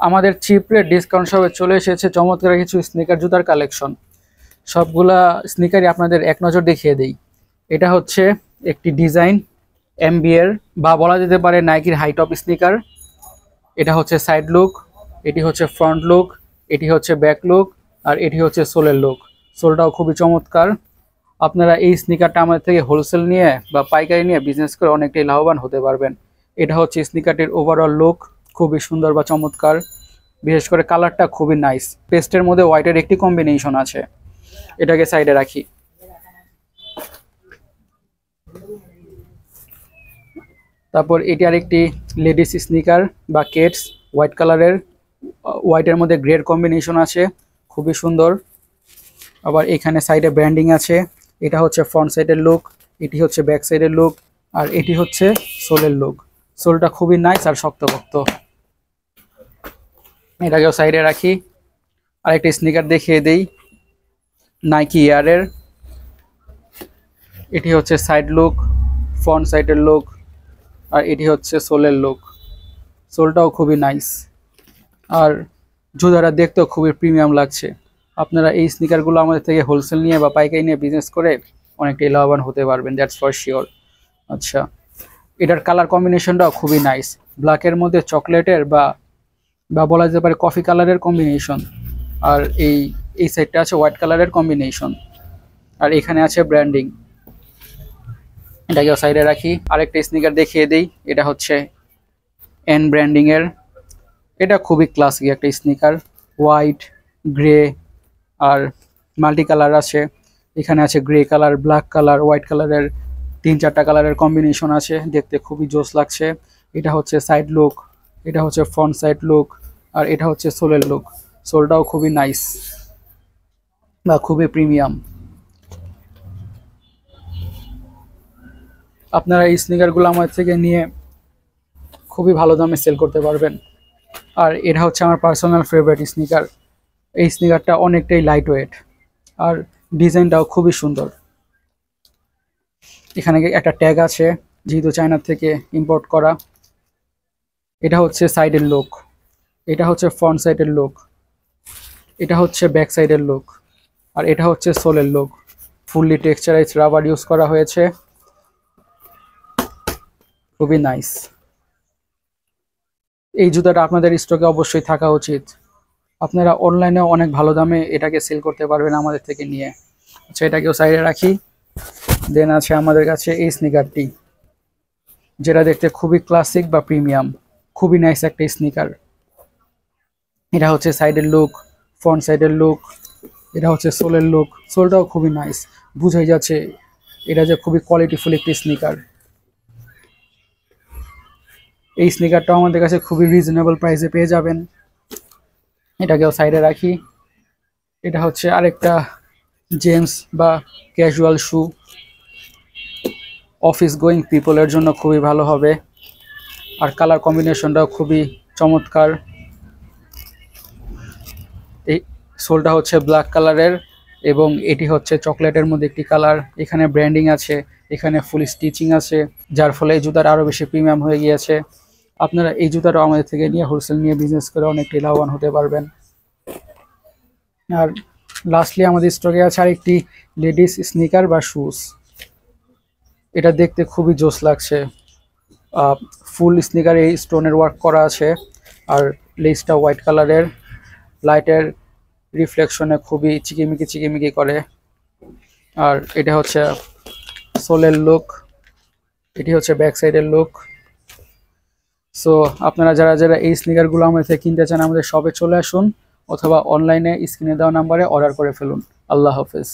আমাদের chip rate discount শপে চলে এসেছে চমৎকার কিছু স্নিকার জুতার কালেকশন। সবগুলা স্নিকারই আপনাদের এক নজর দেখিয়ে দেই। এটা হচ্ছে একটি ডিজাইন এমবিএর বা বলা যেতে পারে নাইকির হাই টপ স্নিকার। এটা হচ্ছে সাইড লুক, এটি হচ্ছে ফ্রন্ট লুক, এটি হচ্ছে ব্যাক লুক, আর এটি হচ্ছে সোলের লুক। সোলটাও খুবই চমৎকার। আপনারা এই স্নিকারটা আমাদের থেকে হোলসেল নিয়ে বা পাইকারি নিয়ে বিজনেস করে অনেকটাই লাভবান হতে পারবেন। এটা হচ্ছে স্নিকারটির ওভারঅল লুক, খুবই সুন্দর বা চমৎকার। বিশেষ করে কালারটা খুবই নাইস, পেস্টের মধ্যে হোয়াইটের একটি কম্বিনেশন আছে। এটাকে সাইডে রাখি। তারপর এটি আরেকটি লেডিস স্নিকার বা কেটস, হোয়াইট কালারের, হোয়াইটের মধ্যে গ্রের কম্বিনেশন আছে, খুবই সুন্দর। আবার এখানে সাইডে ব্র্যান্ডিং আছে। এটা হচ্ছে ফ্রন্ট সাইডের লুক, এটি হচ্ছে ব্যাক সাইডের লুক, আর এটি হচ্ছে সোলের লুক। সোলটা খুবই নাইস আর শক্তপোক্ত। এটাকেও সাইডে রাখি। আরেকটা স্নিকার দেখিয়ে দেই, নাইকি এয়ারের। এটি হচ্ছে সাইড লুক, ফ্রন্ট সাইডের লুক, আর এটি হচ্ছে সোলের লুক। সোলটাও খুবই নাইস, আর জুতাটা দেখতেও খুবই প্রিমিয়াম লাগছে। আপনারা এই স্নিকারগুলো আমাদের থেকে হোলসেল নিয়ে বা পাইকারি নিয়ে বিজনেস করে অনেকটাই লাভবান হতে পারবেন, দ্যাটস ফর শিওর। আচ্ছা, এটার কালার কম্বিনেশনটাও খুবই নাইস, ব্ল্যাকের মধ্যে চকলেটের বা বা বলা যেতে পারে কফি কালারের কম্বিনেশন। আর এই সাইডটা আছে হোয়াইট কালারের কম্বিনেশন, আর এখানে আছে ব্র্যান্ডিং। এটাকেও সাইডে রাখি। আরেকটা স্নিকার দেখিয়ে দেই, এটা হচ্ছে এন ব্র্যান্ডিং এর। এটা খুবই ক্লাসিক একটা স্নিকার, হোয়াইট, গ্রে আর মাল্টি কালার আছে। এখানে আছে grey colour, black colour, white কালারের, 3-4টা কালারের কম্বিনেশন আছে, দেখতে খুবই জোস লাগছে। এটা হচ্ছে সাইড লুক, এটা হচ্ছে ফ্রন্ট সাইড লুক, আর এটা হচ্ছে সোলের লুক। সোলটাও খুবই নাইস বা খুবই প্রিমিয়াম। আপনারা এই স্নিকারগুলো আমাদের থেকে নিয়ে খুবই ভালো দামে সেল করতে পারবেন। আর এটা হচ্ছে আমার পার্সোনাল ফেভারিট স্নিকার। এই স্নিকারটা অনেকটাই লাইট ওয়েট, আর ডিজাইনটাও খুবই সুন্দর। এখানে একটা ট্যাগ আছে, যেহেতু চায়না থেকে ইম্পোর্ট করা। এটা হচ্ছে সাইডের লুক, এটা হচ্ছে ফ্রন্ট সাইডের লুক, এটা হচ্ছে ব্যাক সাইডের লুক, আর এটা হচ্ছে সোলের লুক। ফুললি টেক্সচারাইজ রাবার ইউজ করা হয়েছে, খুবই নাইস। এই জুতাটা আপনাদের স্টকে অবশ্যই থাকা উচিত। আপনারা অনলাইনে অনেক ভালো দামে এটাকে সেল করতে পারবেন আমাদের থেকে নিয়ে। আচ্ছা, এটাকেও সাইডে রাখি। দেন আছে আমাদের কাছে এই স্নিকারটি, যেটা দেখতে খুবই ক্লাসিক বা প্রিমিয়াম, খুবই নাইস একটা স্নিকার। এটা হচ্ছে সাইডের লুক, ফ্রন্ট সাইডের লুক, এটা হচ্ছে সোলের লুক। সোলটাও খুবই নাইস, বুঝাই যাচ্ছে এটা যে খুবই কোয়ালিটিফুল একটি স্নিকার। এই স্নিকারটাও আমাদের কাছে খুবই রিজনেবল প্রাইসে পেয়ে যাবেন। এটাকেও সাইডে রাখি। এটা হচ্ছে আরেকটা জেমস বা ক্যাজুয়াল শু, অফিস গোয়িং পিপলের জন্য খুবই ভালো হবে। আর কালার কম্বিনেশনটাও খুবই চমৎকার। এই সোলটা হচ্ছে ব্ল্যাক কালারের এবং এটি হচ্ছে চকলেটের মধ্যে একটি কালার। এখানে ব্র্যান্ডিং আছে, এখানে ফুল স্টিচিং আছে, যার ফলে এই জুতাটা আরও বেশি প্রিমিয়াম হয়ে গিয়েছে। আপনারা এই জুতাটাও আমাদের থেকে নিয়ে হোলসেল নিয়ে বিজনেস করে অনেকটাই লাভবান হতে পারবেন। আর লাস্টলি আমাদের স্টকে আছে আরেকটি লেডিস স্নিকার বা শুজ। এটা দেখতে খুবই জোস লাগছে, ফুল স্নিকারে স্টোনের ওয়ার্ক করা আছে, আর লেসটা হোয়াইট কালারের, লাইটের রিফ্লেকশনে খুবই চিকিমিকি চিকিমিকি করে। আর এটা হচ্ছে সোলের লুক, এটি হচ্ছে ব্যাক সাইডের লুক। সো আপনারা যারা যারা এই স্নিকারগুলো আমাদের থেকে কিনতে চান, আমাদের শপে চলে আসুন অথবা অনলাইনে স্ক্রিনে দেওয়া নাম্বারে অর্ডার করে ফেলুন। আল্লাহ হাফেজ।